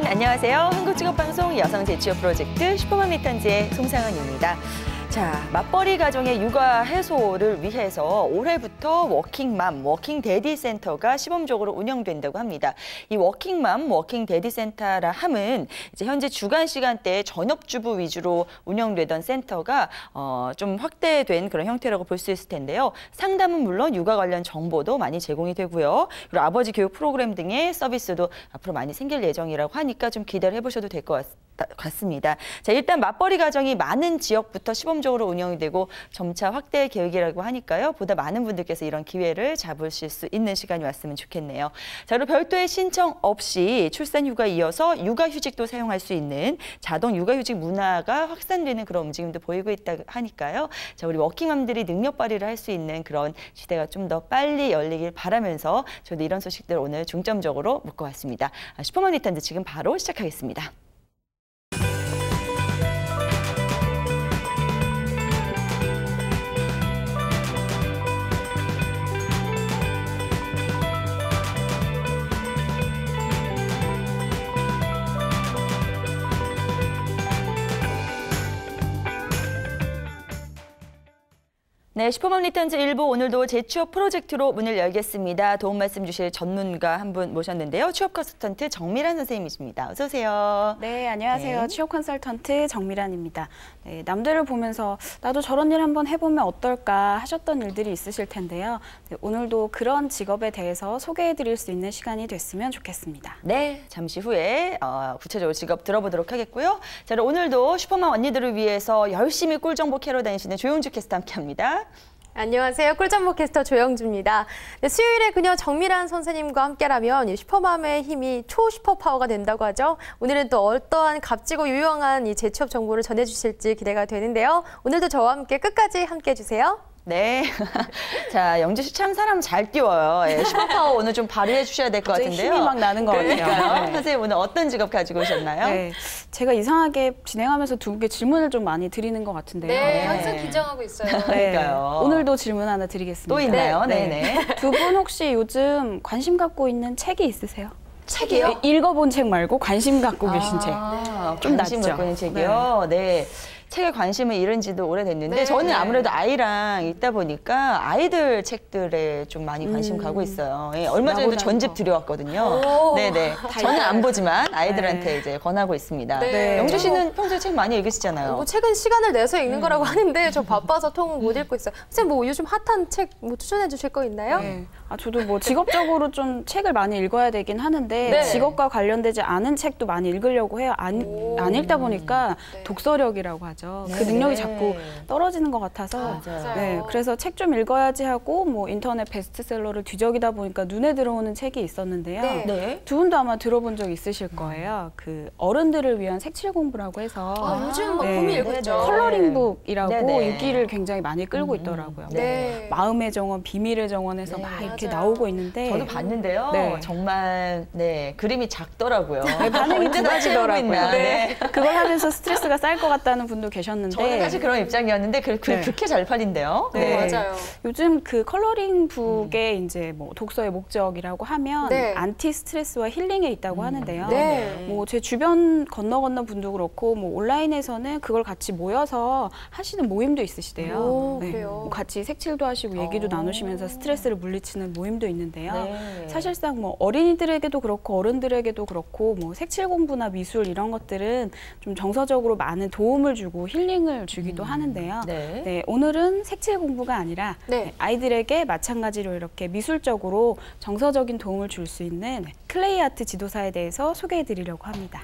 안녕하세요. 한국직업방송 여성재취업 프로젝트 슈퍼맘 리턴즈의 송상은입니다. 자, 맞벌이 가정의 육아 해소를 위해서 올해부터 워킹맘, 워킹데디 센터가 시범적으로 운영된다고 합니다. 이 워킹맘, 워킹데디 센터라 함은 이제 현재 주간 시간대에 전업주부 위주로 운영되던 센터가 좀 확대된 그런 형태라고 볼 수 있을 텐데요. 상담은 물론 육아 관련 정보도 많이 제공이 되고요. 그리고 아버지 교육 프로그램 등의 서비스도 앞으로 많이 생길 예정이라고 하니까 좀 기대를 해보셔도 될 것 같습니다. 자, 일단 맞벌이 가정이 많은 지역부터 시범적으로 운영이 되고 점차 확대 계획이라고 하니까요. 보다 많은 분들께서 이런 기회를 잡으실 수 있는 시간이 왔으면 좋겠네요. 자, 그리고 별도의 신청 없이 출산 휴가에 이어서 육아 휴직도 사용할 수 있는 자동 육아 휴직 문화가 확산되는 그런 움직임도 보이고 있다 하니까요. 자, 우리 워킹맘들이 능력 발휘를 할 수 있는 그런 시대가 좀 더 빨리 열리길 바라면서 저도 이런 소식들 오늘 중점적으로 묶어왔습니다. 슈퍼맘 리턴즈 지금 바로 시작하겠습니다. 네, 슈퍼맘 리턴즈 1부 오늘도 재취업 프로젝트로 문을 열겠습니다. 도움 말씀 주실 전문가 한 분 모셨는데요. 취업 컨설턴트 정미란 선생님이십니다. 어서 오세요. 네, 안녕하세요. 네. 취업 컨설턴트 정미란입니다. 네, 남들을 보면서 나도 저런 일 한번 해보면 어떨까 하셨던 일들이 있으실 텐데요. 네, 오늘도 그런 직업에 대해서 소개해드릴 수 있는 시간이 됐으면 좋겠습니다. 네, 잠시 후에 구체적으로 직업 들어보도록 하겠고요. 자, 오늘도 슈퍼맘 언니들을 위해서 열심히 꿀정보 캐러 다니시는 조영주 캐스터 함께합니다. 안녕하세요. 꿀정보 캐스터 조영주입니다. 네, 수요일에 그녀 정미란 선생님과 함께라면 슈퍼맘의 힘이 초슈퍼파워가 된다고 하죠. 오늘은 또 어떠한 값지고 유용한 이 재취업 정보를 전해주실지 기대가 되는데요. 오늘도 저와 함께 끝까지 함께해 주세요. 네. 자, 영주 씨 참 사람 잘 띄워요. 예, 슈퍼파워 오늘 좀 발휘해 주셔야 될 것 같은데요. 힘이 막 나는 것 같아요. 네. 선생님 오늘 어떤 직업 가지고 오셨나요? 네, 제가 이상하게 진행하면서 두 분께 질문을 좀 많이 드리는 것 같은데요. 네, 항상 긴장하고 있어요. 네, 그러니까요. 오늘도 질문 하나 드리겠습니다. 또 있나요? 네. 네네. 두 분 혹시 요즘 관심 갖고 있는 책이 있으세요? 책이요? 네, 읽어본 책 말고 관심 갖고 계신 책. 좀 관심 낫죠? 갖고 있는 책이요? 네. 책에 관심을 잃은 지도 오래됐는데 네. 저는 아무래도 아이랑 있다 보니까 아이들 책들에 좀 많이 관심 가고 있어요. 예, 얼마 전에도 전집 들여왔거든요. 네네. 저는 안 보지만 아이들한테 이제 권하고 있습니다. 네. 영주 씨는 평소에 책 많이 읽으시잖아요. 뭐 책은 시간을 내서 읽는 거라고 하는데 저 바빠서 통은 못 읽고 있어요. 선생님 뭐 요즘 핫한 책 뭐 추천해 주실 거 있나요? 네. 저도 뭐 직업적으로 좀 책을 많이 읽어야 되긴 하는데 네. 직업과 관련되지 않은 책도 많이 읽으려고 해요. 안 읽다 보니까 네. 독서력이라고 하죠. 그 네. 능력이 자꾸 떨어지는 것 같아서 맞아요. 네, 그래서 책 좀 읽어야지 하고 뭐 인터넷 베스트셀러를 뒤적이다 보니까 눈에 들어오는 책이 있었는데요. 네. 네. 두 분도 아마 들어본 적 있으실 거예요. 그 어른들을 위한 색칠 공부라고 해서 요즘 막 네. 봄이 읽고 있죠. 컬러링북이라고 네네. 인기를 굉장히 많이 끌고 있더라고요. 네. 마음의 정원, 비밀의 정원에서 네, 막 이렇게 맞아요. 나오고 있는데 저도 봤는데요. 네. 정말 네 그림이 작더라고요. 반응이 언제 다 채우고 두가지더라고요. 있나. 네. 그걸 하면서 스트레스가 쌓일 것 같다는 분도 계셨는데 저는 사실 그런 입장이었는데 네. 그렇게 잘 팔린대요. 네. 맞아요. 요즘 그 컬러링 북의 이제 뭐 독서의 목적이라고 하면 네. 안티 스트레스와 힐링에 있다고 하는데요. 네. 뭐 제 주변 건너 분도 그렇고 뭐 온라인에서는 그걸 같이 모여서 하시는 모임도 있으시대요. 오, 네. 그래요? 뭐 같이 색칠도 하시고 얘기도 나누시면서 스트레스를 물리치는 모임도 있는데요. 네. 사실상 뭐 어린이들에게도 그렇고 어른들에게도 그렇고 뭐 색칠 공부나 미술 이런 것들은 좀 정서적으로 많은 도움을 주고 힐링을 주기도 하는데요. 네. 네, 오늘은 색칠 공부가 아니라 네. 아이들에게 마찬가지로 이렇게 미술적으로 정서적인 도움을 줄 수 있는 클레이 아트 지도사에 대해서 소개해드리려고 합니다.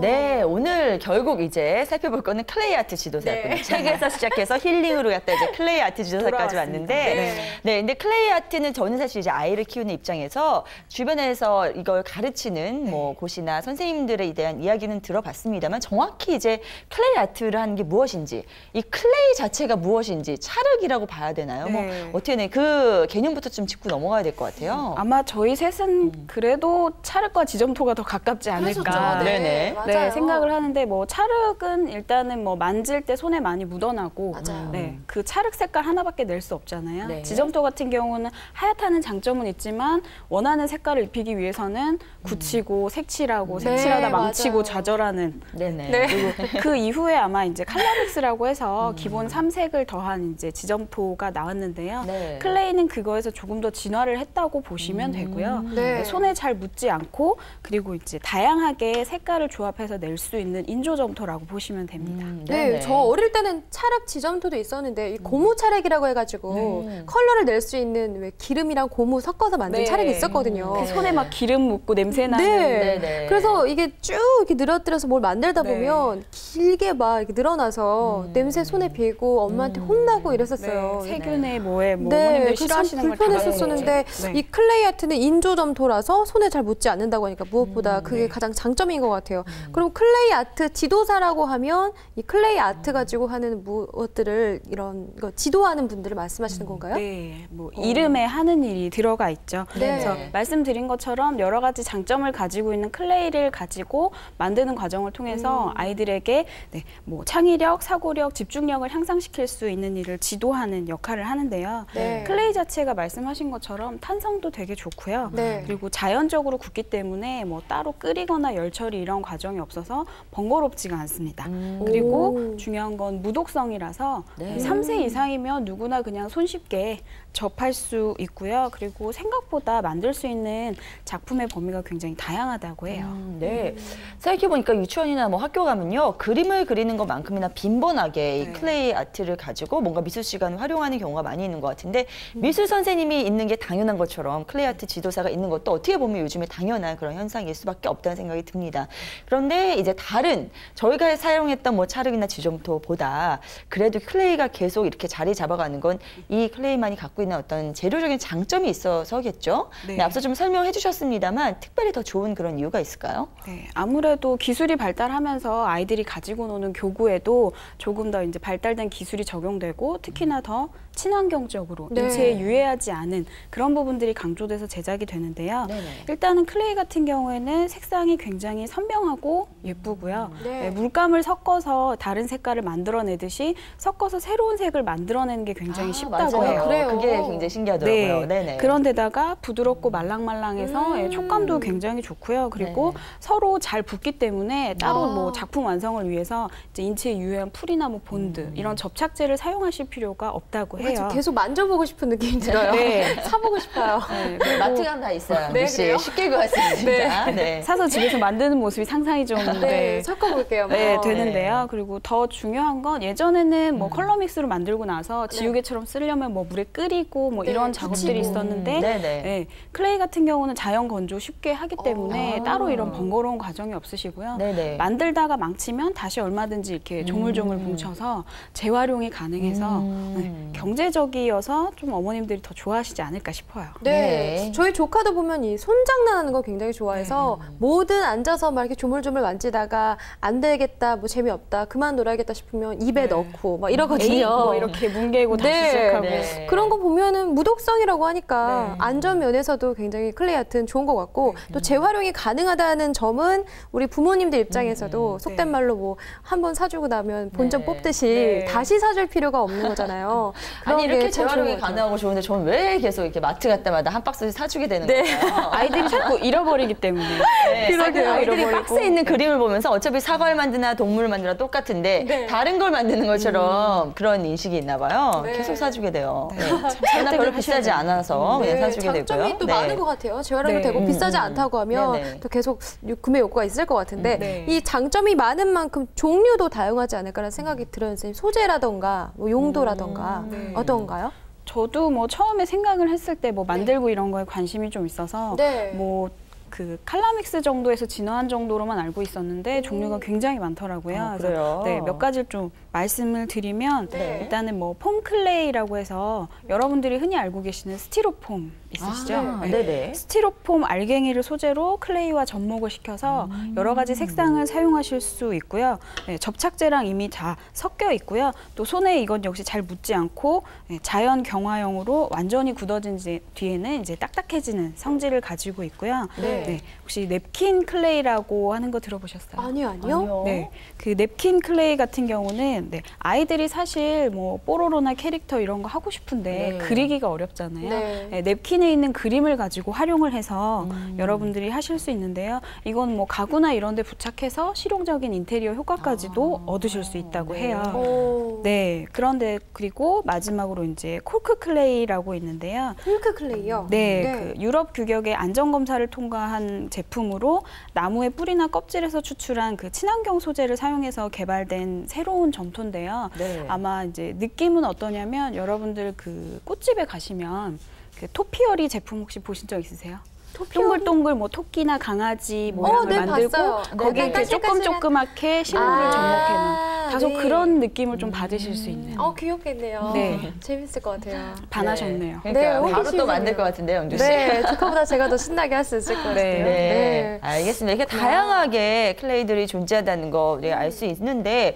네. 오늘 결국 이제 살펴볼 거는 클레이 아트 지도사였군요. 네. 책에서 시작해서 힐링으로 갔다 이제 클레이 아트 지도사까지 돌아왔습니다. 왔는데, 네. 근데 클레이 아트는 저는 사실 이제 아이를 키우는 입장에서 주변에서 이걸 가르치는 뭐 곳이나 선생님들에 대한 이야기는 들어봤습니다만 정확히 이제 클레이 아트를 하는 게 무엇인지, 이 클레이 자체가 무엇인지 찰흙이라고 봐야 되나요? 네. 뭐 어떻게 그 개념부터 좀 짚고 넘어가야 될 것 같아요. 아마 저희 셋은 그래도 찰흙과 지점토가 더 가깝지 않을까. 그렇죠. 네. 네네. 맞아요. 네, 생각을 하는데 뭐 찰흙은 일단은 뭐 만질 때 손에 많이 묻어나고 맞아요. 네, 그 찰흙 색깔 하나밖에 낼 수 없잖아요. 네. 지점토 같은 경우는 하얗다는 장점은 있지만 원하는 색깔을 입히기 위해서는 굳히고 색칠하고 색칠하다 망치고 맞아요. 좌절하는. 네네. 네. 그리고 그 이후에 아마 이제 칼라믹스라고 해서 기본 3색을 더한 이제 지점토가 나왔는데요. 네. 클레이는 그거에서 조금 더 진화를 했다고 보시면 되고요. 네. 손에 잘 묻지 않고 그리고 이제 다양하게 색깔을 조합해서 낼 수 있는 인조 점토라고 보시면 됩니다. 네, 저 어릴 때는 찰흙 지점토도 있었는데 이 고무 찰흙이라고 해가지고 컬러를 낼 수 있는 왜 기름이랑 고무 섞어서 만든 네. 찰흙이 있었거든요. 그 손에 막 기름 묻고 냄새 나는. 네. 네. 그래서 이게 쭉 이렇게 늘어뜨려서 뭘 만들다 네. 보면 길게 막 이렇게 늘어나서 냄새 손에 배고 엄마한테 혼나고 이랬었어요. 네, 세균에 뭐에 뭐 네, 어머님들 그래서 참 싫어하시는 걸 불편했었는데 네. 이 클레이 아트는 인조 점토라서 손에 잘 묻지 않는다고 하니까 무엇보다 그게 가장 장점인 것 같아요. 그럼 클레이 아트 지도사라고 하면 이 클레이 아트 가지고 하는 무엇들을 이런 거 지도하는 분들을 말씀하시는 건가요? 네, 뭐 이름에 하는 일이 들어가 있죠. 네. 그래서 말씀드린 것처럼 여러 가지 장점을 가지고 있는 클레이를 가지고 만드는 과정을 통해서 아이들에게 네, 뭐 창의력, 사고력, 집중력을 향상시킬 수 있는 일을 지도하는 역할을 하는데요. 네. 클레이 자체가 말씀하신 것처럼 탄성도 되게 좋고요. 네. 그리고 자연적으로 굳기 때문에 뭐 따로 끓이거나 열 처리 이런 과정이 없어서 번거롭지가 않습니다. 그리고 오. 중요한 건 무독성이라서 네. 3세 이상이면 누구나 그냥 손쉽게 접할 수 있고요. 그리고 생각보다 만들 수 있는 작품의 범위가 굉장히 다양하다고 해요. 네. 생각해보니까 유치원이나 뭐 학교 가면요. 그림을 그리는 것만큼이나 빈번하게 이 네. 클레이 아트를 가지고 뭔가 미술 시간을 활용하는 경우가 많이 있는 것 같은데 미술 선생님이 있는 게 당연한 것처럼 클레이 아트 지도사가 있는 것도 어떻게 보면 요즘에 당연한 그런 현상일 수밖에 없다는 생각이 듭니다. 그런데 이제 다른 저희가 사용했던 뭐 찰흙이나 지점토보다 그래도 클레이가 계속 이렇게 자리 잡아가는 건 이 클레이만이 갖고 있는 어떤 재료적인 장점이 있어서겠죠. 네. 네, 앞서 좀 설명해 주셨습니다만 특별히 더 좋은 그런 이유가 있을까요? 네, 아무래도 기술이 발달하면서 아이들이 가지고 노는 교구에도 조금 더 이제 발달된 기술이 적용되고 특히나 더 친환경적으로 네. 인체에 유해하지 않은 그런 부분들이 강조돼서 제작이 되는데요. 네네. 일단은 클레이 같은 경우에는 색상이 굉장히 선명하고 예쁘고요. 네. 네, 물감을 섞어서 다른 색깔을 만들어내듯이 섞어서 새로운 색을 만들어내는 게 굉장히 쉽다고 맞아요. 해요. 그래요. 그게 굉장히 신기하더라고요. 네네. 그런데다가 부드럽고 말랑말랑해서 예, 촉감도 굉장히 좋고요. 그리고 네. 서로 잘 붙기 때문에 따로 아. 뭐 작품 완성을 위해서 이제 인체에 유해한 풀이나 뭐 본드 이런 접착제를 사용하실 필요가 없다고 해요. 지금 계속 만져보고 싶은 느낌이 들어요. 네. 사보고 싶어요. 네, 그리고 마트 가면 다 있어요. 네, 미씨. 그래요? 쉽게 구했습니다. 진짜. 네. 사서 집에서 만드는 모습이 상상이 좀 네, 섞어볼게요. 네, 한번. 되는데요. 그리고 더 중요한 건 예전에는 뭐 컬러 믹스로 만들고 나서 지우개처럼 쓰려면 뭐 물에 끓이고 뭐 네, 이런 작업들이 그치고. 있었는데 네네. 네, 클레이 같은 경우는 자연 건조 쉽게 하기 때문에 따로 이런 번거로운 과정이 없으시고요. 네네. 만들다가 망치면 다시 얼마든지 이렇게 조물조물 뭉쳐서 재활용이 가능해서 네, 경제적이어서 좀 어머님들이 더 좋아하시지 않을까 싶어요. 네. 네. 저희 조카도 보면 이 손장난하는 거 굉장히 좋아해서 뭐든 앉아서 막 이렇게 조물조물 만지다가 안 되겠다, 뭐 재미없다, 그만 놀아야겠다 싶으면 입에 넣고 막 이러거든요. 에이, 뭐 이렇게 뭉개고 다시 네. 시작하고. 네. 그런 거 보면은 무독성이라고 하니까 네. 안전 면에서도 굉장히 클레이 아트는 좋은 것 같고 또 재활용이 가능하다는 점은 우리 부모님들 입장에서도 속된 네. 말로 뭐 한 번 사주고 나면 본전 네. 뽑듯이 네. 다시 사줄 필요가 없는 거잖아요. 그런 아니 이렇게 게 참 좋은 재활용이 것 같아요. 가능하고 좋은데 저는 왜 계속 이렇게 마트 갈 때마다 한 박스씩 사주게 되는 네. 거예요? 아이들이 자꾸 잃어버리기 때문에. 네, 그러게요. 아이들이 잃어버리고. 박스에 있는 그림을 보면서 어차피 사과를 만드나 동물을 만드나 똑같은데 네. 다른 걸 만드는 것처럼 그런 인식이 있나 봐요. 네. 계속 사주게 돼요. 네. 네. 참 저나 별로 선택을 비싸지 하셔야 않아서 그냥 사주게 되고요. 장점이 또 네. 많은 것 같아요. 재활용이 네. 되고 비싸지 않다고 하면 네네. 또 계속 구매 욕구가 있을 것 같은데 네. 이 장점이 많은 만큼 종류도 다양하지 않을까라는 생각이 들어요. 선생님. 소재라던가 뭐 용도라던가 네. 어떤가요? 저도 뭐 처음에 생각을 했을 때 뭐 만들고 이런 거에 관심이 좀 있어서 네. 뭐 그 칼라믹스 정도에서 진화한 정도로만 알고 있었는데 종류가 굉장히 많더라고요. 그래요? 네, 몇 가지를 좀 말씀을 드리면 네. 일단은 뭐 폼클레이라고 해서 여러분들이 흔히 알고 계시는 스티로폼 있으시죠? 아, 네. 네네. 스티로폼 알갱이를 소재로 클레이와 접목을 시켜서 여러 가지 색상을 사용하실 수 있고요. 네, 접착제랑 이미 다 섞여 있고요. 또 손에 이건 역시 잘 묻지 않고 네, 자연 경화형으로 완전히 굳어진 뒤에는 이제 딱딱해지는 성질을 가지고 있고요. 네. 네, 혹시 냅킨 클레이라고 하는 거 들어보셨어요? 아니요. 네, 그 냅킨 클레이 같은 경우는 네, 아이들이 사실 뭐 뽀로로나 캐릭터 이런 거 하고 싶은데 네. 그리기가 어렵잖아요. 네. 네, 냅킨에 있는 그림을 가지고 활용을 해서 여러분들이 하실 수 있는데요. 이건 뭐 가구나 이런 데 부착해서 실용적인 인테리어 효과까지도 얻으실 수 있다고 해요. 오. 네, 그런데 그리고 마지막으로 이제 콜크 클레이라고 있는데요. 콜크 클레이요? 네, 그 유럽 규격의 안전검사를 통과한 제품으로 나무의 뿌리나 껍질에서 추출한 그 친환경 소재를 사용해서 개발된 새로운 점토인데요. 네. 아마 이제 느낌은 어떠냐면 여러분들 그 꽃집에 가시면 그 토피어리 제품 혹시 보신 적 있으세요? 동글동글 뭐 토끼나 강아지 모양을 네, 만들고 봤어요. 거기에 네, 이렇게 조그맣게 식물을 접목해 놓은 다소 네. 그런 느낌을 좀 받으실 수 있는. 귀엽겠네요. 네. 재밌을 것 같아요. 반하셨네요. 그러니까 네, 바로 호기심이네요. 또 만들 것 같은데요, 영주 씨. 네, 조카보다 제가 더 신나게 할 수 있을 것 같아요. 네, 알겠습니다. 이렇게 다양하게 클레이들이 존재한다는 거 알 수 있는데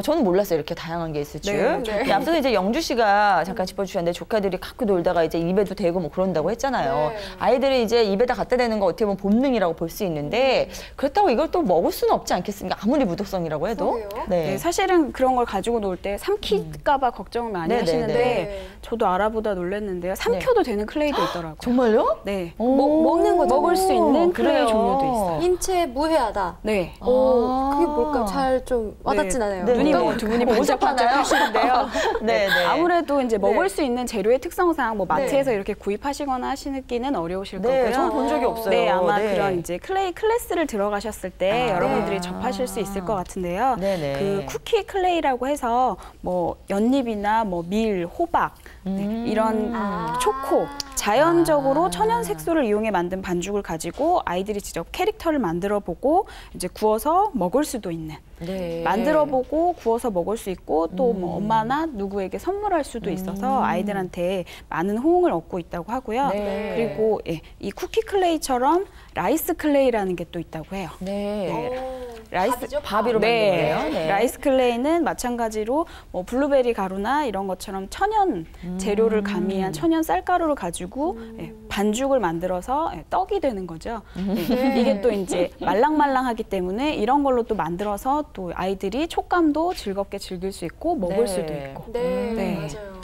저는 몰랐어요. 이렇게 다양한 게 있을 줄. 네. 네. 앞서서 이제 영주 씨가 잠깐 짚어주셨는데 조카들이 갖고 놀다가 이제 입에도 대고 뭐 그런다고 했잖아요. 네. 아이들이 이제 입에다 갖다 대는 거 어떻게 보면 본능이라고 볼 수 있는데 그렇다고 이걸 또 먹을 수는 없지 않겠습니까? 아무리 무독성이라고 해도. 그러게요. 네, 사실은 그런 걸 가지고 놀 때 삼킬까봐 걱정을 많이 네네네. 하시는데 네. 저도 알아보다 놀랐는데요. 삼켜도 되는 클레이도 있더라고요. 정말요? 네, 먹는 거죠? 먹을 수 있는 그래요. 클레이 종류도 있어요. 인체 무해하다. 네. 그게 뭘까요? 잘 좀 와닿진 않아요. 네. 눈이 어떤 뭐 두 분이 뭐 반짝반짝 오셨나요? 하시는데요. 네, 네. 아무래도 이제 먹을 네. 수 있는 재료의 특성상 뭐 마트에서 네. 이렇게 구입하시거나 하시기는 어려우실 네, 거고요. 저는 본 적이 없어요. 네, 아마 네. 그런 이제 클레이 클래스를 들어가셨을 때 아. 여러분들이 네. 접하실 수 있을 것 같은데요. 네네. 그 쿠키 클레이라고 해서 뭐 연잎이나 뭐 밀, 호박 네, 이런 초코 자연적으로 천연 색소를 이용해 만든 반죽을 가지고 아이들이 직접 캐릭터를 만들어 보고 이제 구워서 먹을 수도 있는. 네. 만들어보고 구워서 먹을 수 있고 또 뭐 엄마나 누구에게 선물할 수도 있어서 아이들한테 많은 호응을 얻고 있다고 하고요. 네. 그리고 예, 이 쿠키 클레이처럼 라이스 클레이라는 게 또 있다고 해요. 네. 라이스 밥으로 네. 만든 거예요? 네. 라이스 클레이는 마찬가지로 뭐 블루베리 가루나 이런 것처럼 천연 재료를 가미한 천연 쌀가루를 가지고 예, 반죽을 만들어서 예, 떡이 되는 거죠. 예, 이게 또 이제 말랑말랑하기 때문에 이런 걸로 또 만들어서 또 아이들이 촉감도 즐겁게 즐길 수 있고 먹을 네. 수도 있고. 네, 네. 맞아요.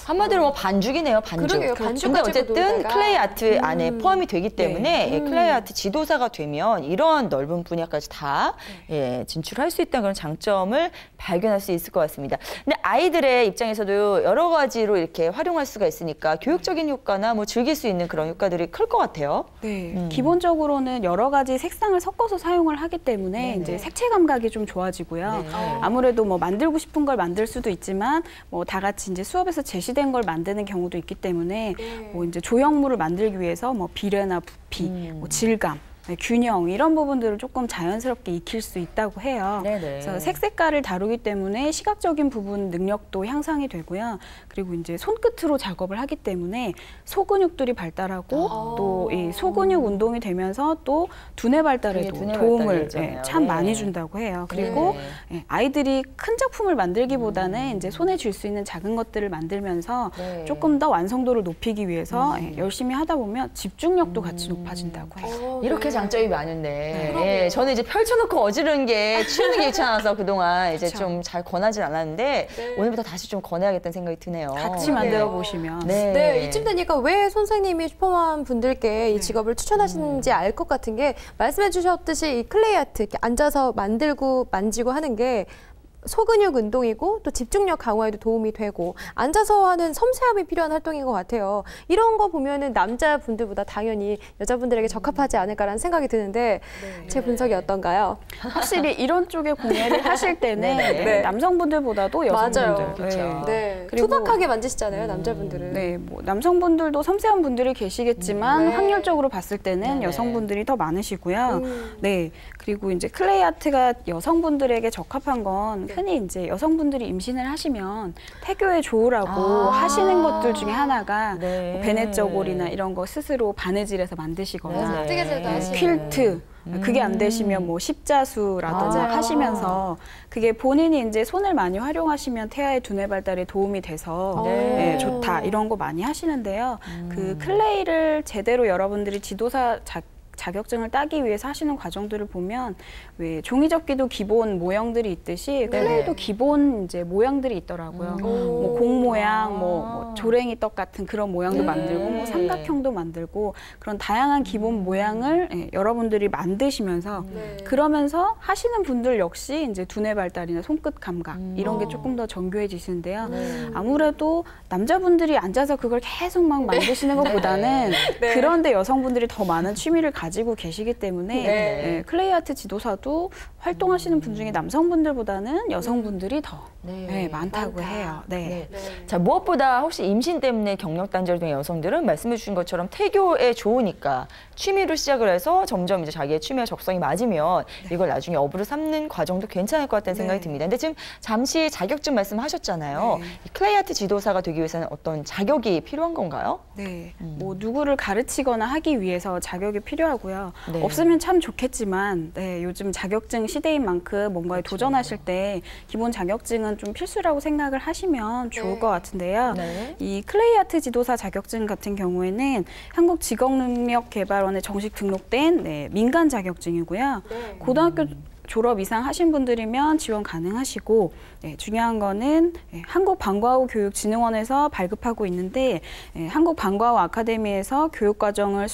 한마디로 뭐 반죽이네요, 반죽. 그러게요, 반죽 근데 가지고 어쨌든 놀다가. 클레이 아트 안에 포함이 되기 때문에 네. 클레이 아트 지도사가 되면 이런 넓은 분야까지 다 진출할 수 있다는 그런 장점을 발견할 수 있을 것 같습니다. 근데 아이들의 입장에서도 여러 가지로 이렇게 활용할 수가 있으니까 교육적인 효과나 뭐 즐길 수 있는 그런 효과들이 클 것 같아요. 네, 기본적으로는 여러 가지 색상을 섞어서 사용을 하기 때문에 이제 색채 감각이 좀 좋아지고요. 아무래도 뭐 만들고 싶은 걸 만들 수도 있지만 뭐 다 같이 이제 수업에서 제시된 걸 만드는 경우도 있기 때문에 뭐 이제 조형물을 만들기 위해서 뭐 비례나 부피, 뭐 질감, 네, 균형 이런 부분들을 조금 자연스럽게 익힐 수 있다고 해요. 네네. 그래서 색깔을 다루기 때문에 시각적인 부분 능력도 향상이 되고요. 그리고 이제 손끝으로 작업을 하기 때문에 소근육들이 발달하고 또 이 소근육 운동이 되면서 또 두뇌 발달에도 두뇌 도움을 발달이잖아요. 참 네. 많이 준다고 해요. 그리고 아이들이 큰 작품을 만들기보다는 이제 손에 쥘 수 있는 작은 것들을 만들면서 네. 조금 더 완성도를 높이기 위해서 열심히 하다 보면 집중력도 같이 높아진다고 해요. 이렇게 장점이 많은데 저는 이제 펼쳐놓고 어지르는 게 치우는 게 귀찮아서 그동안 이제 좀 잘 권하진 않았는데 오늘부터 다시 좀 권해야겠다는 생각이 드네요. 같이 만들어 보시면. 네, 이쯤 되니까 왜 선생님이 슈퍼맘 분들께 이 직업을 추천하시는지 알 것 같은 게 말씀해 주셨듯이 이 클레이 아트 이렇게 앉아서 만들고 만지고 하는 게 소근육 운동이고 또 집중력 강화에도 도움이 되고 앉아서 하는 섬세함이 필요한 활동인 것 같아요. 이런 거 보면은 남자분들보다 당연히 여자분들에게 적합하지 않을까라는 생각이 드는데 제 분석이 어떤가요? 확실히 이런 쪽에 공예를 하실 때는 네. 남성분들보다도 여성분들. 맞아요. 그렇죠. 네, 그리고- 투박하게 만지시잖아요, 남자분들은. 네, 뭐 남성분들도 섬세한 분들이 계시겠지만 네. 확률적으로 봤을 때는 네네. 여성분들이 더 많으시고요. 네, 그리고 이제 클레이 아트가 여성분들에게 적합한 건 흔히 이제 여성분들이 임신을 하시면 태교에 좋으라고 하시는 것들 중에 하나가 네. 뭐 베넷저골이나 이런 거 스스로 바느질해서 만드시거나 네네. 뜨개질도 하시고. 퀼트 그게 안 되시면 뭐 십자수라든지 맞아요. 하시면서 그게 본인이 이제 손을 많이 활용하시면 태아의 두뇌 발달에 도움이 돼서 네. 좋다 이런 거 많이 하시는데요. 그 클레이를 제대로 여러분들이 자격증을 따기 위해서 하시는 과정들을 보면 왜 종이접기도 기본 모형들이 있듯이 클레이도 기본 이제 모양들이 있더라고요. 뭐 공 모양, 뭐 조랭이 떡 같은 그런 모양도 만들고 뭐 삼각형도 만들고 그런 다양한 기본 모양을 여러분들이 만드시면서 그러면서 하시는 분들 역시 이제 두뇌 발달이나 손끝 감각 이런 게 조금 더 정교해지시는데요. 아무래도 남자분들이 앉아서 그걸 계속 막 만드시는 것보다는 그런데 여성분들이 더 많은 취미를 가지고 계시기 때문에 클레이 아트 지도사도 활동하시는 분 중에 남성분들보다는 여성분들이 더 많다고 해요. 자, 무엇보다 혹시 임신 때문에 경력 단절이 된 여성들은 말씀해 주신 것처럼 태교에 좋으니까 취미로 시작을 해서 점점 이제 자기의 취미와 적성이 맞으면 이걸 나중에 업으로 삼는 과정도 괜찮을 것 같다는 생각이 듭니다. 근데 지금 잠시 자격증 말씀하셨잖아요. 이 클레이 아트 지도사가 되기 위해서는 어떤 자격이 필요한 건가요? 네, 뭐 누구를 가르치거나 하기 위해서 자격이 필요하고요. 없으면 참 좋겠지만 요즘 자격증 시대인 만큼 뭔가에 도전하실 때 기본 자격증은 좀 필수라고 생각을 하시면 좋을 것 같은데요. 이 클레이 아트 지도사 자격증 같은 경우에는 한국직업능력개발원에 정식 등록된 민간 자격증이고요. 고등학교 졸업 이상 하신 분들이면 지원 가능하시고 중요한 거는 한국방과후교육진흥원에서 발급하고 있는데 한국방과후 아카데미에서 교육과정을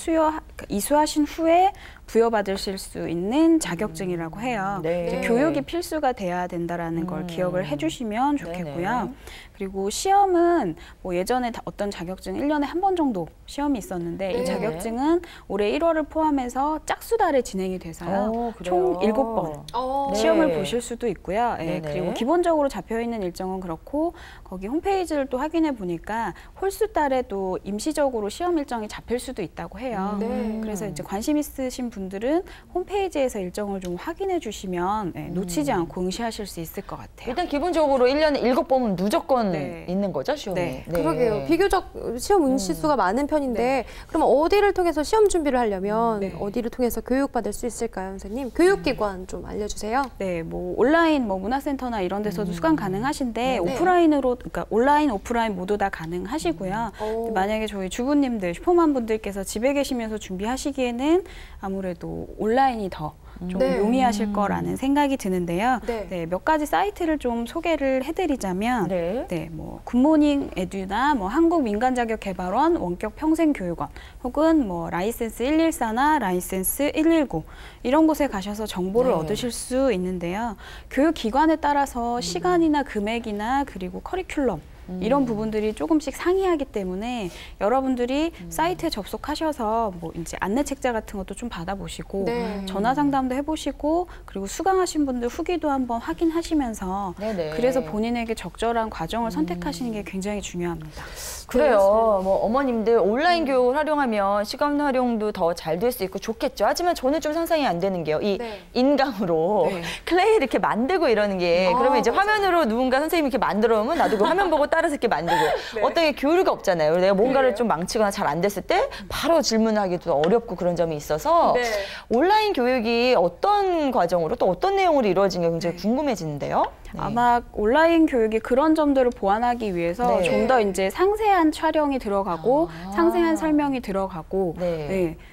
이수하신 후에 부여받으실 수 있는 자격증이라고 해요. 교육이 필수가 돼야 된다라는 걸 기억을 해주시면 좋겠고요. 그리고 시험은 뭐 예전에 어떤 자격증 1년에 한 번 정도 시험이 있었는데 이 자격증은 올해 1월을 포함해서 짝수달에 진행이 돼서요. 총 7번 시험을 보실 수도 있고요. 그리고 기본적으로 잡혀있는 일정은 그렇고 거기 홈페이지를 또 확인해 보니까 홀수달에 또 임시적으로 시험 일정이 잡힐 수도 있다고 해요. 그래서 이제 관심 있으신 분들은 홈페이지에서 일정을 좀 확인해 주시면 놓치지 않고 응시하실 수 있을 것 같아요. 일단 기본적으로 1년에 7번은 무조건 있는 거죠, 시험이? 그러게요. 비교적 시험 응시수가 많은 편인데 그러면 어디를 통해서 시험 준비를 하려면 어디를 통해서 교육받을 수 있을까요, 선생님? 교육기관 좀 알려주세요. 네, 뭐 온라인 뭐 문화센터나 이런 데서도 수강 가능하신데 오프라인으로, 그러니까 온라인, 오프라인 모두 다 가능하시고요. 만약에 저희 주부님들, 슈퍼맘 분들께서 집에 계시면서 준비하시기에는 아무래도 온라인이 더 좀 용이하실 거라는 생각이 드는데요. 몇 가지 사이트를 좀 소개를 해드리자면, 뭐 굿모닝 에듀나 뭐 한국민간자격개발원, 원격평생교육원, 혹은 뭐 라이센스 114나 라이센스 119 이런 곳에 가셔서 정보를 얻으실 수 있는데요. 교육기관에 따라서 시간이나 금액이나 그리고 커리큘럼 이런 부분들이 조금씩 상이하기 때문에 여러분들이 사이트에 접속하셔서 뭐 이제 안내 책자 같은 것도 좀 받아보시고 전화 상담도 해보시고 그리고 수강하신 분들 후기도 한번 확인하시면서 그래서 본인에게 적절한 과정을 선택하시는 게 굉장히 중요합니다. 그래요. 뭐 어머님들 온라인 교육을 활용하면 시간 활용도 더 잘 될 수 있고 좋겠죠. 하지만 저는 좀 상상이 안 되는 게요. 이 인감으로 클레이 이렇게 만들고 이러는 게 그러면 이제 화면으로 누군가 선생님이 이렇게 만들어 오면 나도 그 화면 보고 따라서 이렇게 만들고 어떤 게 교류가 없잖아요. 내가 뭔가를 좀 망치거나 잘 안 됐을 때 바로 질문하기도 어렵고 그런 점이 있어서 온라인 교육이 어떤 과정으로 또 어떤 내용으로 이루어지는 게 굉장히 궁금해지는데요. 아마 온라인 교육이 그런 점들을 보완하기 위해서 좀 더 이제 상세한 촬영이 들어가고 상세한 설명이 들어가고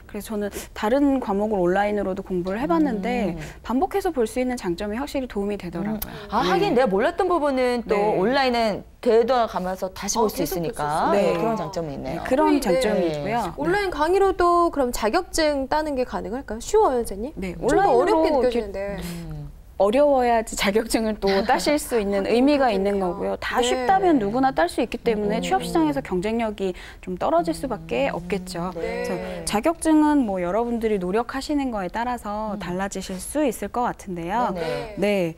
그래서 저는 다른 과목을 온라인으로도 공부를 해봤는데 반복해서 볼 수 있는 장점이 확실히 도움이 되더라고요. 하긴 내가 몰랐던 부분은 또 온라인은 되돌아가면서 다시 볼 수 있으니까 그런 장점이 있네요. 그런 장점이 있고요. 온라인 강의로도 그럼 자격증 따는 게 가능할까요? 쉬워요, 선생님? 네, 온라인으로 어렵게 느껴지는데. 어려워야지 자격증을 또 따실 수 있는 의미가 있는 거고요. 다 쉽다면 누구나 딸 수 있기 때문에 취업시장에서 경쟁력이 좀 떨어질 수밖에 없겠죠. 그래서 자격증은 뭐 여러분들이 노력하시는 거에 따라서 달라지실 수 있을 것 같은데요.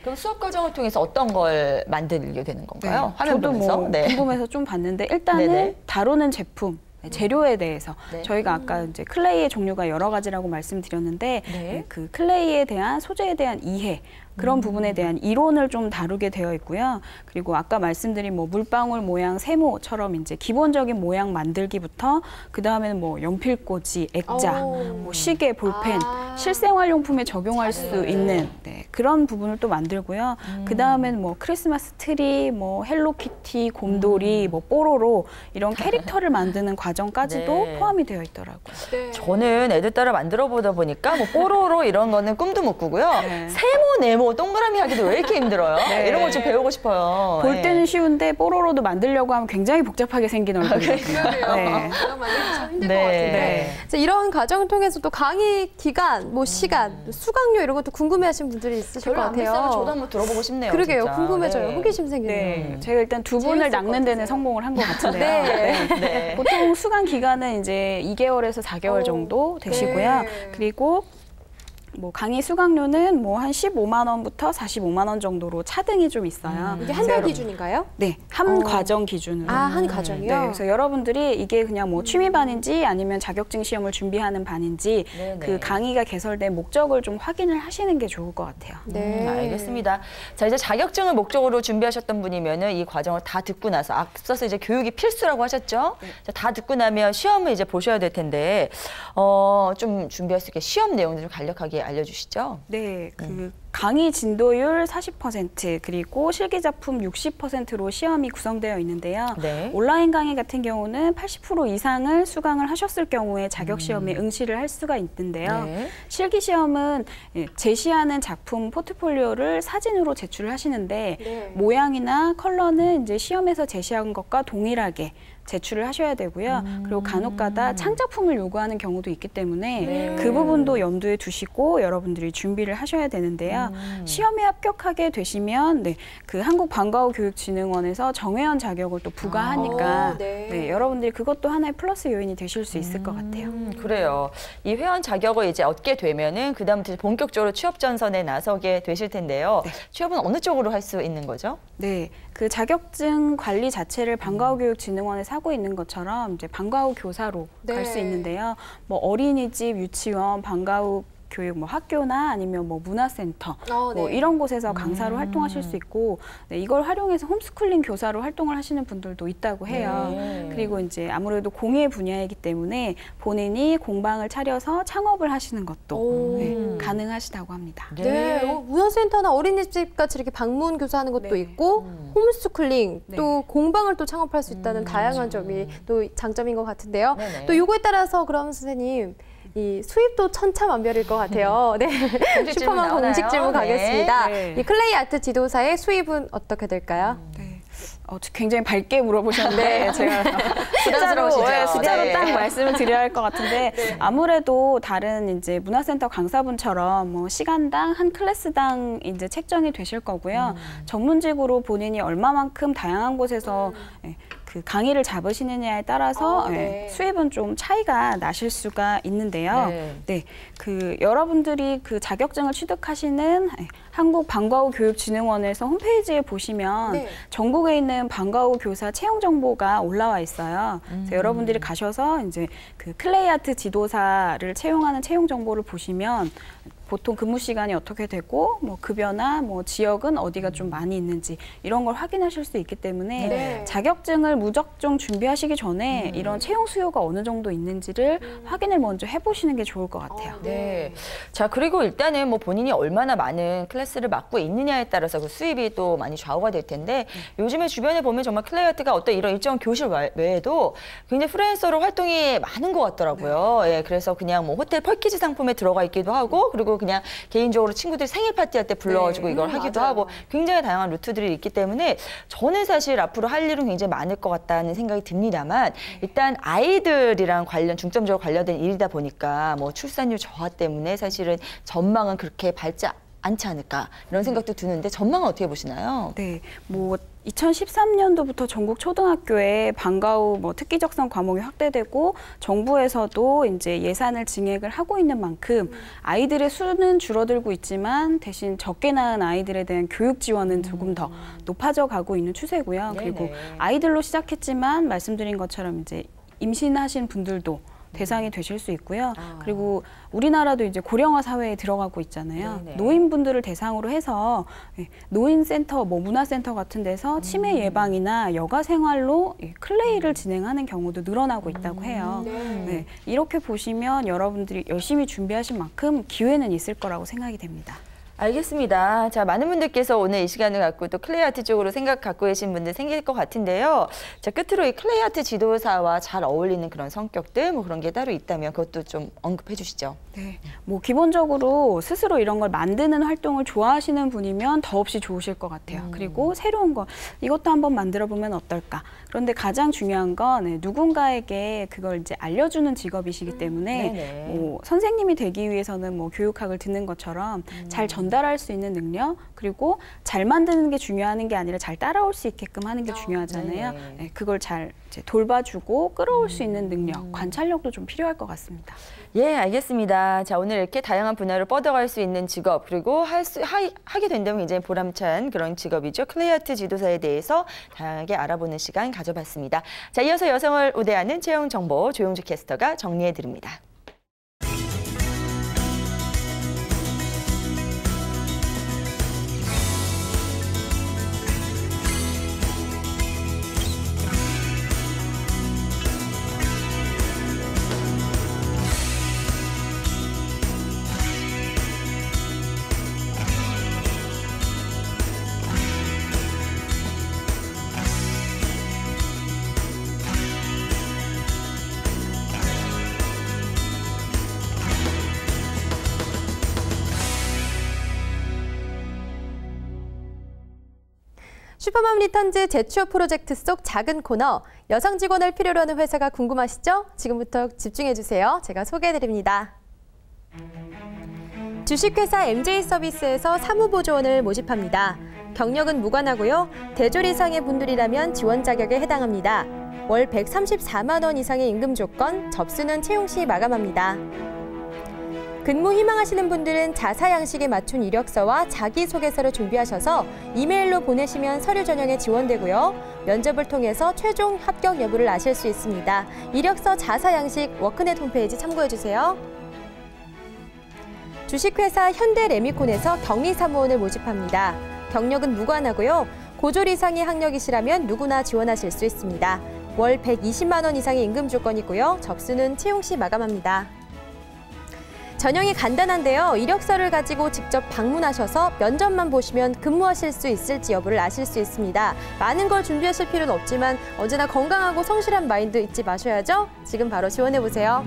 그럼 수업 과정을 통해서 어떤 걸 만들게 되는 건가요? 화면 저도 보면서? 뭐 궁금해서 좀 봤는데 일단은 다루는 제품, 재료에 대해서 저희가 아까 이제 클레이의 종류가 여러 가지라고 말씀드렸는데 그 클레이에 대한 소재에 대한 이해 그런 부분에 대한 이론을 좀 다루게 되어 있고요. 그리고 아까 말씀드린 뭐 물방울 모양 세모처럼 이제 기본적인 모양 만들기부터 그 다음에는 뭐 연필꽂이, 액자, 뭐 시계, 볼펜, 실생활용품에 적용할 수 있는 그런 부분을 또 만들고요. 그 다음에는 뭐 크리스마스 트리, 뭐 헬로키티, 곰돌이, 뭐 뽀로로 이런 캐릭터를 만드는 과정까지도 포함이 되어 있더라고요. 저는 애들 따라 만들어 보다 보니까 뭐 뽀로로 이런 거는 꿈도 못 꾸고요. 세모, 네모, 동그라미 하기도 왜 이렇게 힘들어요? 이런 걸 좀 배우고 싶어요. 볼 때는 쉬운데 뽀로로도 만들려고 하면 굉장히 복잡하게 생긴 얼굴이거든요. 네. 참 힘들 것 같은데. 이런 과정을 통해서 또 강의 기간, 뭐 시간, 수강료 이런 것도 궁금해하시는 분들이 있으실 것 같아요. 저도 한번 들어보고 싶네요. 그러게요. 진짜. 궁금해져요. 호기심 생기네요. 제가 일단 두 분을 낚는 데는 성공을 한 것 같은데요. 보통 수강 기간은 이제 2개월에서 4개월 정도 되시고요. 그리고 뭐 강의 수강료는 뭐 한 15만 원부터 45만 원 정도로 차등이 좀 있어요. 이게 한 달 기준인가요? 네, 한 과정 기준으로. 한 과정이요? 네, 그래서 여러분들이 이게 그냥 뭐 취미반인지 아니면 자격증 시험을 준비하는 반인지 그 강의가 개설된 목적을 좀 확인을 하시는 게 좋을 것 같아요. 알겠습니다. 자, 이제 자격증을 목적으로 준비하셨던 분이면은 이 과정을 다 듣고 나서 앞서서 이제 교육이 필수라고 하셨죠? 자, 다 듣고 나면 시험을 이제 보셔야 될 텐데 좀 준비할 수 있게 시험 내용들 좀 간략하게 알려주시죠. 네, 그 강의 진도율 40% 그리고 실기작품 60%로 시험이 구성되어 있는데요. 온라인 강의 같은 경우는 80% 이상을 수강을 하셨을 경우에 자격시험에 응시를 할 수가 있는데요. 실기시험은 제시하는 작품 포트폴리오를 사진으로 제출을 하시는데 모양이나 컬러는 이제 시험에서 제시한 것과 동일하게 제출을 하셔야 되고요. 그리고 간혹가다 창작품을 요구하는 경우도 있기 때문에 그 부분도 염두에 두시고 여러분들이 준비를 하셔야 되는데요. 시험에 합격하게 되시면 그 한국방과후교육진흥원에서 정회원 자격을 또 부과하니까 여러분들이 그것도 하나의 플러스 요인이 되실 수 있을 것 같아요. 그래요. 이 회원 자격을 이제 얻게 되면은 그다음부터 본격적으로 취업 전선에 나서게 되실 텐데요. 취업은 어느 쪽으로 할 수 있는 거죠? 네, 그 자격증 관리 자체를 방과후교육진흥원에서 하고 있는 것처럼 이제 방과후 교사로 갈 수 있는데요. 뭐 어린이집, 유치원, 방과후 교육 뭐 학교나 아니면 뭐 문화센터 뭐 이런 곳에서 강사로 활동하실 수 있고 이걸 활용해서 홈스쿨링 교사로 활동을 하시는 분들도 있다고 해요. 그리고 이제 아무래도 공예 분야이기 때문에 본인이 공방을 차려서 창업을 하시는 것도 가능하시다고 합니다. 문화센터나 어린이집 같이 이렇게 방문 교사하는 것도 있고 홈스쿨링 또 공방을 또 창업할 수 있다는 다양한 점이 또 장점인 것 같은데요. 또 요거에 따라서 그럼 선생님 이 수입도 천차만별일 것 같아요. 슈퍼맘 공식 질문 가겠습니다. 이 클레이 아트 지도사의 수입은 어떻게 될까요? 굉장히 밝게 물어보셨는데 제가 숫자로 딱 말씀을 드려야 할 것 같은데 아무래도 다른 이제 문화센터 강사분처럼 뭐 시간당 한 클래스당 이제 책정이 되실 거고요. 전문직으로 본인이 얼마만큼 다양한 곳에서 그 강의를 잡으시느냐에 따라서 수입은 좀 차이가 나실 수가 있는데요. 그 여러분들이 그 자격증을 취득하시는 한국방과후교육진흥원에서 홈페이지에 보시면 전국에 있는 방과후 교사 채용 정보가 올라와 있어요. 그래서 여러분들이 가셔서 이제 그 클레이 아트 지도사를 채용하는 채용 정보를 보시면 보통 근무 시간이 어떻게 되고 뭐 급여나 뭐 지역은 어디가 좀 많이 있는지 이런 걸 확인하실 수 있기 때문에 자격증을 무작정 준비하시기 전에 이런 채용 수요가 어느 정도 있는지를 확인을 먼저 해보시는 게 좋을 것 같아요. 자, 그리고 일단은 뭐 본인이 얼마나 많은 클래스를 맡고 있느냐에 따라서 그 수입이 또 많이 좌우가 될 텐데 요즘에 주변에 보면 정말 클레이 아트가 어떤 이런 일정 교실 외에도 굉장히 프리랜서로 활동이 많은 것 같더라고요. 그래서 그냥 뭐 호텔 펄키즈 상품에 들어가 있기도 하고 그리고 그냥 개인적으로 친구들이 생일 파티할 때 불러가지고 이걸 하기도 하고 굉장히 다양한 루트들이 있기 때문에 저는 사실 앞으로 할 일은 굉장히 많을 것 같다는 생각이 듭니다만 일단 아이들이랑 중점적으로 관련된 일이다 보니까 뭐 출산율 저하 때문에 사실은 전망은 그렇게 밝지 않지 않을까 이런 생각도 드는데 전망은 어떻게 보시나요? 뭐 2013년도부터 전국 초등학교에 방과후 뭐 특기적성 과목이 확대되고 정부에서도 이제 예산을 증액을 하고 있는 만큼 아이들의 수는 줄어들고 있지만 대신 적게 낳은 아이들에 대한 교육 지원은 조금 더 높아져 가고 있는 추세고요. 그리고 아이들로 시작했지만 말씀드린 것처럼 이제 임신하신 분들도 대상이 되실 수 있고요. 그리고 우리나라도 이제 고령화 사회에 들어가고 있잖아요. 네네. 노인분들을 대상으로 해서 노인센터, 뭐 문화센터 같은 데서 치매 예방이나 여가 생활로 클레이를 진행하는 경우도 늘어나고 있다고 해요. 네, 이렇게 보시면 여러분들이 열심히 준비하신 만큼 기회는 있을 거라고 생각이 됩니다. 알겠습니다. 자, 많은 분들께서 오늘 이 시간을 갖고 또 클레이 아트 쪽으로 생각 갖고 계신 분들 생길 것 같은데요. 자, 끝으로 이 클레이 아트 지도사와 잘 어울리는 그런 성격들, 뭐 그런 게 따로 있다면 그것도 좀 언급해 주시죠. 네, 뭐 기본적으로 스스로 이런 걸 만드는 활동을 좋아하시는 분이면 더없이 좋으실 것 같아요. 그리고 새로운 거, 이것도 한번 만들어 보면 어떨까. 그런데 가장 중요한 건 누군가에게 그걸 이제 알려주는 직업이시기 때문에 뭐 선생님이 되기 위해서는 뭐 교육학을 듣는 것처럼 잘 전달할 수 있는 능력, 그리고 잘 만드는 게 중요한 게 아니라 잘 따라올 수 있게끔 하는 게 중요하잖아요. 네, 그걸 잘 이제 돌봐주고 끌어올 수 있는 능력, 관찰력도 좀 필요할 것 같습니다. 예, 알겠습니다. 자, 오늘 이렇게 다양한 분야로 뻗어갈 수 있는 직업, 그리고 하게 된다면 굉장히 보람찬 그런 직업이죠. 클레이 아트 지도사에 대해서 다양하게 알아보는 시간 가져봤습니다. 자, 이어서 여성을 우대하는 채용 정보 조용주 캐스터가 정리해 드립니다. 슈퍼맘 리턴즈 재취업 프로젝트 속 작은 코너, 여성 직원을 필요로 하는 회사가 궁금하시죠? 지금부터 집중해주세요. 제가 소개해드립니다. 주식회사 MJ서비스에서 사무보조원을 모집합니다. 경력은 무관하고요. 대졸 이상의 분들이라면 지원 자격에 해당합니다. 월 134만 원 이상의 임금 조건, 접수는 채용 시 마감합니다. 근무 희망하시는 분들은 자사 양식에 맞춘 이력서와 자기소개서를 준비하셔서 이메일로 보내시면 서류 전형에 지원되고요. 면접을 통해서 최종 합격 여부를 아실 수 있습니다. 이력서 자사 양식 워크넷 홈페이지 참고해주세요. 주식회사 현대레미콘에서 경리사무원을 모집합니다. 경력은 무관하고요. 고졸 이상의 학력이시라면 누구나 지원하실 수 있습니다. 월 120만 원 이상의 임금 조건이고요. 접수는 채용 시 마감합니다. 전형이 간단한데요. 이력서를 가지고 직접 방문하셔서 면접만 보시면 근무하실 수 있을지 여부를 아실 수 있습니다. 많은 걸 준비하실 필요는 없지만 언제나 건강하고 성실한 마인드 잊지 마셔야죠. 지금 바로 지원해보세요.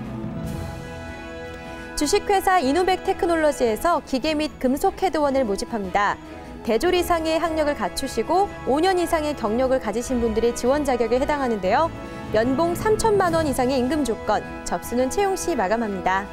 주식회사 이노백 테크놀로지에서 기계 및 금속 헤드원을 모집합니다. 대졸 이상의 학력을 갖추시고 5년 이상의 경력을 가지신 분들이 지원 자격에 해당하는데요. 연봉 3천만 원 이상의 임금 조건, 접수는 채용 시 마감합니다.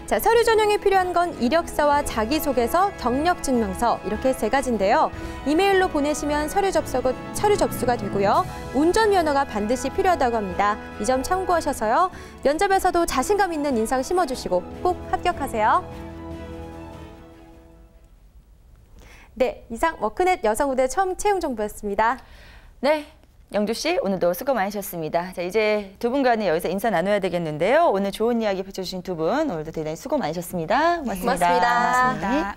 자, 서류 전형에 필요한 건 이력서와 자기소개서, 경력증명서 이렇게 3가지인데요. 이메일로 보내시면 서류 접수가 되고요. 운전면허가 반드시 필요하다고 합니다. 이 점 참고하셔서요. 면접에서도 자신감 있는 인상 심어주시고 꼭 합격하세요. 네, 이상 워크넷 여성우대 처음 채용 정보였습니다. 네. 영주 씨, 오늘도 수고 많으셨습니다. 자, 이제 두 분과는 여기서 인사 나눠야 되겠는데요. 오늘 좋은 이야기 펼쳐주신 두 분, 오늘도 대단히 수고 많으셨습니다. 고맙습니다. 고맙습니다.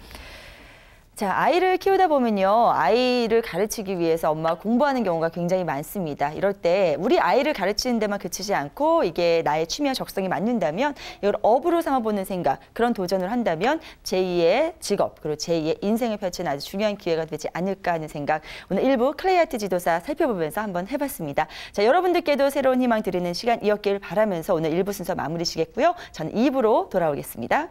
자, 아이를 키우다 보면요. 아이를 가르치기 위해서 엄마가 공부하는 경우가 굉장히 많습니다. 이럴 때 우리 아이를 가르치는 데만 그치지 않고 이게 나의 취미와 적성이 맞는다면 이걸 업으로 삼아보는 생각, 그런 도전을 한다면 제2의 직업, 그리고 제2의 인생을 펼치는 아주 중요한 기회가 되지 않을까 하는 생각, 오늘 일부 클레이 아트 지도사 살펴보면서 한번 해봤습니다. 자, 여러분들께도 새로운 희망 드리는 시간이었길 바라면서 오늘 1부 순서 마무리 시겠고요. 저는 2부로 돌아오겠습니다.